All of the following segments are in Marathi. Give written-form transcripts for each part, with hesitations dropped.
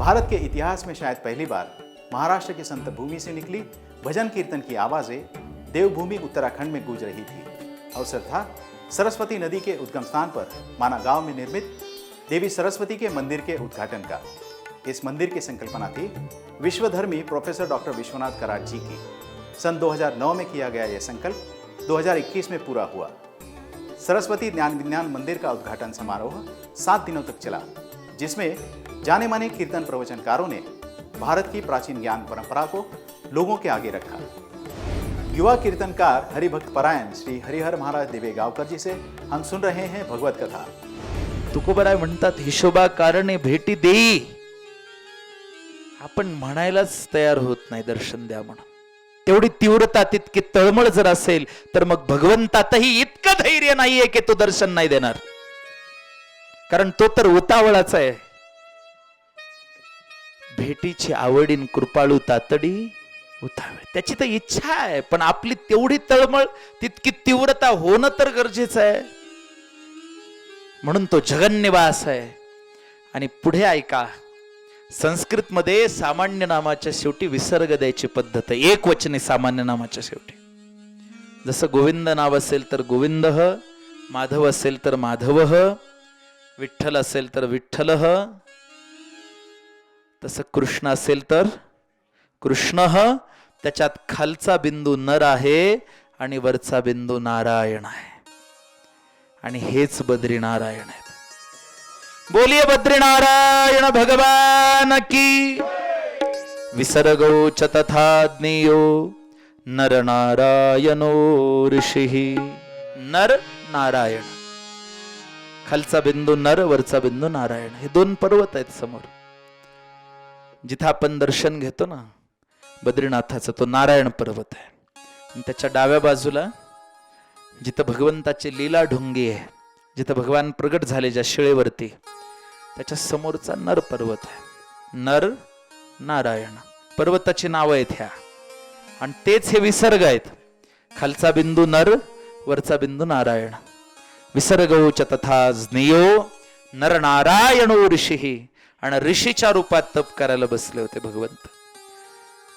भारत के इतिहास में शायद पहली बार महाराष्ट्र की संत भूमि से निकली भजन कीर्तन की आवाजें देवभूमि उत्तराखंड में गूंज रही थी। अवसर था सरस्वती नदी के उद्गम स्थान पर माना गांव में निर्मित देवी सरस्वती के मंदिर के उद्घाटन का। इस मंदिर की संकल्पना थी विश्वधर्मी प्रोफेसर डॉक्टर विश्वनाथ कराट जी की। सन 2009 में किया गया यह संकल्प 2021 में पूरा हुआ। सरस्वती ज्ञान विज्ञान मंदिर का उद्घाटन समारोह 7 दिनों तक चला, जिसमें जाने माने कीर्तन प्रवचनकारों ने भारत की प्राचीन ज्ञान परंपरा को लोगों के आगे रखा। युवा कीर्तनकार हरिभक्त परायण श्री हरिहर महाराज दिवेगावकर जी से हम सुन रहे हैं भगवत कथा। तुकोबराय म्हणतात, हिशोबा कारणे भेटी देई. आपण म्हणायलाच तयार होत नाही दर्शन द्या म्हणून. तेवढी तीव्रता तितकी तळमळ जर असेल तर मग भगवंतातही इतकं धैर्य नाहीये की तो दर्शन नाही देणार. कारण तो तर उतावळाचा आहे. भेटीची आवडीन कृपाळू तातडी उतावळ, त्याची तर इच्छा आहे, पण आपली तेवढी तळमळ तितकी तीव्रता होणं तर गरजेचं आहे. म्हणून तो जगन्निवास आहे. आणि पुढे ऐका, संस्कृत मध्ये सामान्य नामाच्या शेवटी विसर्ग द्यायची पद्धत आहे. एक वचने सामान्य नामाच्या शेवटी. जसं गोविंद नाव असेल तर गोविंद, माधव असेल तर माधव, विठ्ठल असेल तर विठ्ठल, तसं कृष्ण असेल तर कृष्ण. त्याच्यात खालचा बिंदू नर आहे आणि वरचा बिंदू नारायण आहे. आणि हेच बद्रीनारायण आहेत. बोलिए बद्रीनारायण भगवान की. विसर्गो च तथा ज्ञेयो नर नारायणो ऋषी. नर नारायण, खालचा बिंदू नर, वरचा बिंदू नारायण. हे दोन पर्वत आहेत समोर. जिथं आपण दर्शन घेतो ना बद्रीनाथाचं, तो नारायण पर्वत आहे. आणि त्याच्या डाव्या बाजूला जिथं भगवंताची लीला ढोंगी आहे, जिथं भगवान प्रगट झाले ज्या शिळेवरती, त्याच्या समोरचा नर पर्वत आहे. नर नारायण पर्वताची नावं आहेत ह्या. आणि तेच हे विसर्ग आहेत. खालचा बिंदू नर, वरचा बिंदू नारायण. विसर्गो च तथा ज्ञेयो नर नारायणो ऋषी. आणि ऋषीच्या रूपात तप करायला बसले होते भगवंत.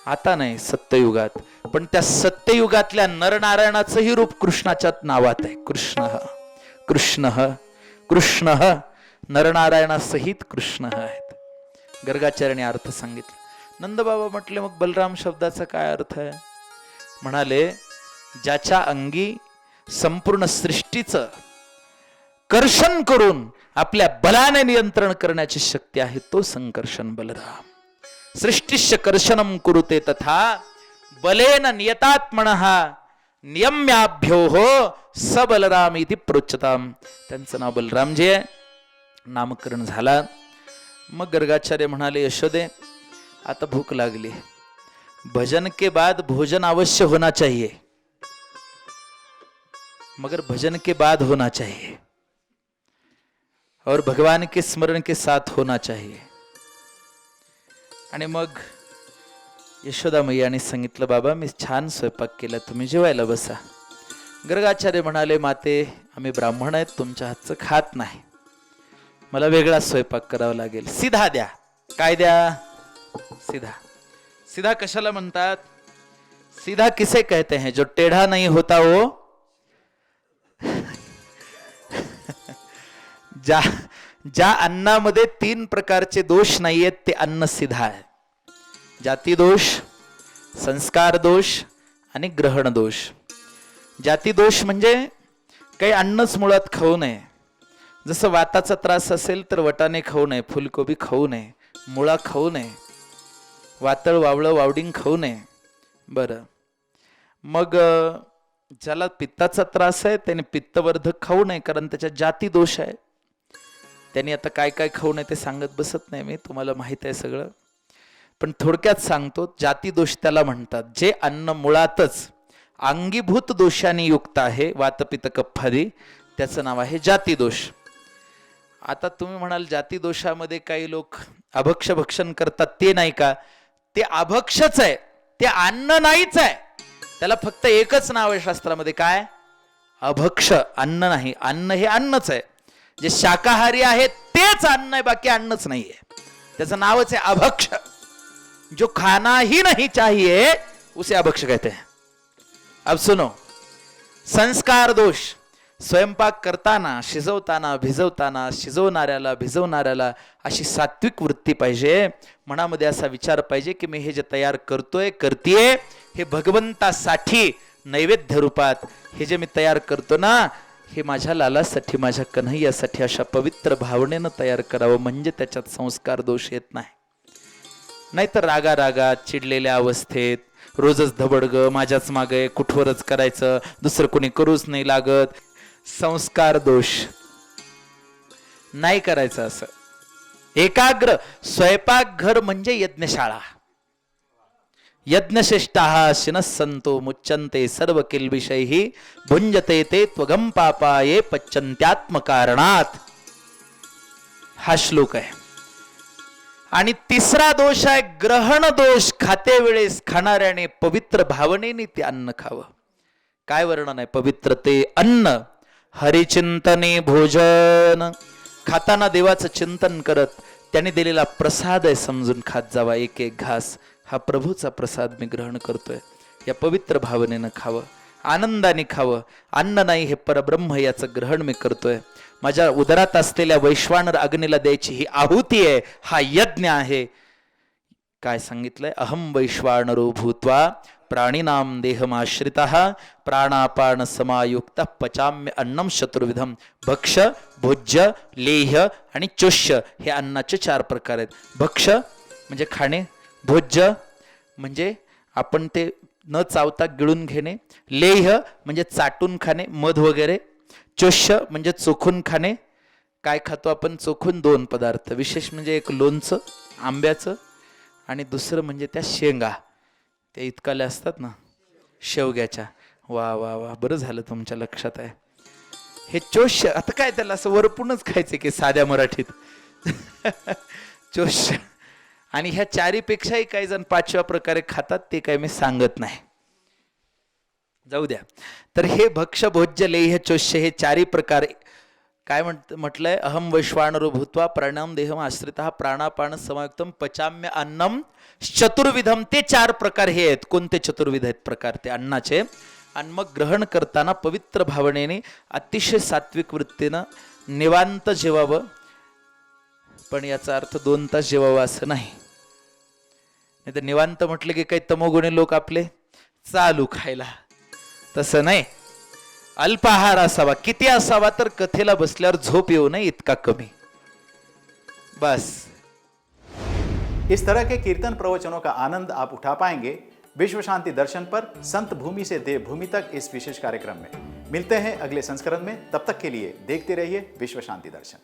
आता नाही, सत्ययुगात. पण त्या सत्ययुगातल्या नरनारायणाचंही रूप कृष्णाच्या नावात आहे. कृष्ण कृष्ण कृष्ण, नरनारायणासहित कृष्ण आहेत. गर्गाचार्याने अर्थ सांगितला. नंदबाबा म्हटले, मग बलराम शब्दाचा काय अर्थ आहे? म्हणाले, ज्याच्या अंगी संपूर्ण सृष्टीचं कर्षण करून आपल्या बलाने नियंत्रण करण्याची शक्ती आहे, तो संकर्षण बलराम. सृष्टिश्च कर्षणम कुरुते तथा बलेन नियतात्मनः नियम्याभ्यो हो स बलराम इति प्रोच्यताम. त्यांचं नाव बलरामजी आहे. नामकरण झाला. मग गर्गाचार्य म्हणाले, यशोदे आता भूक लागली, भजन के बाद भोजन अवश्य होना चाहिए, मगर भजन के बाद होना चाहिए और भगवान के स्मरण के साथ होना चाहिए. आणि मग यशोदा मैयाने सांगितलं, बाबा मी छान स्वयंपाक केला, तुम्ही जेवायला बसा. गर्गाचार्य म्हणाले, माते आम्ही ब्राह्मण आहेत, तुमच्या हातचं खात नाही, मला वेगळा स्वयंपाक करावा लागेल. सीधा द्या. काय द्या? सीधा. सीधा कशाला म्हणतात? सीधा किसे कहते हैं? जो टेढ़ा नहीं होता वो ज्या अन्नामध्ये 3 प्रकारचे दोष नाहीयेत ते अन्न सिद्ध आहे. जाती दोष, संस्कार दोष आणि ग्रहण दोष. जाती दोष म्हणजे काही अन्नच मुळात खाऊ नये. जसं वाताचा त्रास असेल तर वटाणे खाऊ नये, फुलकोबी खाऊ नये, मुळा खाऊ नये, वातळ वावळं वावडिंग खाऊ नये. बरं, मग ज्याला पित्ताचा त्रास आहे त्याने पित्तवर्धक खाऊ नये, कारण त्याच्या जाती दोष आहे. त्यांनी आता काय काय खाऊ नये ते सांगत बसत नाही मी, तुम्हाला माहित आहे सगळं. पण थोडक्यात सांगतो, जाती दोष त्याला म्हणतात जे अन्न मुळातच अंगीभूत दोषांनी युक्त आहे, वातपित्त कफादी, त्याचं नाव आहे जाती दोष. आता तुम्ही म्हणाल जाती दोषामध्ये काही लोक अभक्ष भक्षण करतात, ते नाही का? ते अभक्षच आहे, ते अन्न नाहीच आहे. त्याला फक्त एकच नाव आहे शास्त्रामध्ये, काय? अभक्ष. अन्न नाही. अन्न हे अन्नच आहे. जे शाकाहारी आहे तेच अन्न आहे, बाकी अन्नच नाहीये. त्याचं नावच आहे अभक्ष. जो खाना ही नहीं चाहिए उसे अभक्ष कहते हैं. अब सुनो, संस्कार दोष. स्वयंपाक करताना, शिजवताना, भिजवताना, शिजवणाऱ्याला, भिजवणाऱ्याला अशी सात्विक वृत्ती पाहिजे. मनामध्ये असा विचार पाहिजे की मी हे जे तयार करतोय, करतीये, हे भगवंतासाठी नैवेद्य रूपात हे जे मी तयार करतो ना, हे माझ्या लालासाठी, माझ्या कन्हैयासाठी अशा पवित्र भावनेनं तयार करावं, म्हणजे त्याच्यात संस्कार दोष येत नाही. नाहीतर रागा रागात, चिडलेल्या अवस्थेत, रोजच धबडग, माझ्याच मागे कुठवरच करायचं, दुसरं कोणी करूच नाही लागत, संस्कार दोष. नाही करायचं असं. एकाग्र. स्वयंपाकघर म्हणजे यज्ञशाळा. यज्ञशिष्टाः शिनस्संतो मुच्यन्ते सर्व किल्बिषैः भुंजते ते त्वगम पापाये पच्यन्त्यात्मकारणात. हा श्लोक आहे. आणि तिसरा दोष आहे ग्रहण दोष. खाते वेळेस खाणाऱ्याने पवित्र भावनेने ते अन्न खावं. काय वर्णन आहे? पवित्र ते अन्न हरिचिंतने भोजन. खाताना देवाचं चिंतन करत त्याने दिलेला प्रसाद आहे समजून खात जावा. एक एक घास हा प्रभूचा प्रसाद मी ग्रहण करतोय, या पवित्र भावनेनं खावं, आनंदाने खावं. अन्न नाही, हे परब्रह्म, याचं ग्रहण मी करतोय. माझ्या उदरात असलेल्या वैश्वानर अग्नीला द्यायची ही आहुती आहे, हा यज्ञ आहे. काय सांगितलंय? अहम वैश्वानरो भूत्वा प्राणिनाम देहमाश्रितः प्राणापान समायुक्त पचाम्य अन्नम चतुर्विधम. भक्ष, भोज्य, लेह्य आणि चोष्य हे अन्नाचे 4 प्रकार आहेत. भक्ष म्हणजे खाणे, भोज्य म्हणजे आपण ते न चावता गिळून घेणे, लेह्य म्हणजे चाटून खाणे, मध वगैरे, चोष्य म्हणजे चोखून खाणे. काय खातो आपण चोखून? 2 पदार्थ. विशेष म्हणजे एक लोणचं आंब्याचं, आणि दुसरं म्हणजे त्या शेंगा, त्या इतकाल्या असतात ना शेवग्याच्या. वा वा वा, बरं झालं तुमच्या लक्षात आहे. हे चोष्य. आता काय त्याला असं वरपूनच खायचे की साध्या मराठीत चोष्य. आणि ह्या 4पेक्षाही काही जण 5व्या प्रकारे खातात, ते काय मी सांगत नाही, जाऊ द्या. तर हे भक्ष, भोज्य, लेह्य, चोष्य हे 4 प्रकार काय म्हटलंय? अहम वैश्वानरो भूत्वा प्राणाम देहम आश्रितः प्राणापान समायुक्तम पचाम्य अन्नम चतुर्विधम. ते 4 प्रकार हे आहेत. कोणते चतुर्विध आहेत प्रकार? ते अन्नाचे. आणि मग ग्रहण करताना पवित्र भावनेने अतिशय सात्विक वृत्तीनं निवांत जेवावं. पण याचा अर्थ 2 तास जेवावं असं नाही. नाही तर निवांत म्हटलं की काही तमोगुणी लोक आपले चालू खायला, तसं नाही. अल्पाहार असावा. किती असावा? तर कथेला बसल्यावर झोप येऊ नये इतका कमी, बस. इस तरह के कीर्तन प्रवचनों का आनंद आप उठा पाएंगे विश्व शांति दर्शन पर संत भूमि से देव भूमि तक इस विशेष कार्यक्रम में. मिलते हैं अगले संस्करण में. तब तक के लिए देखते रहिए विश्व शांति दर्शन.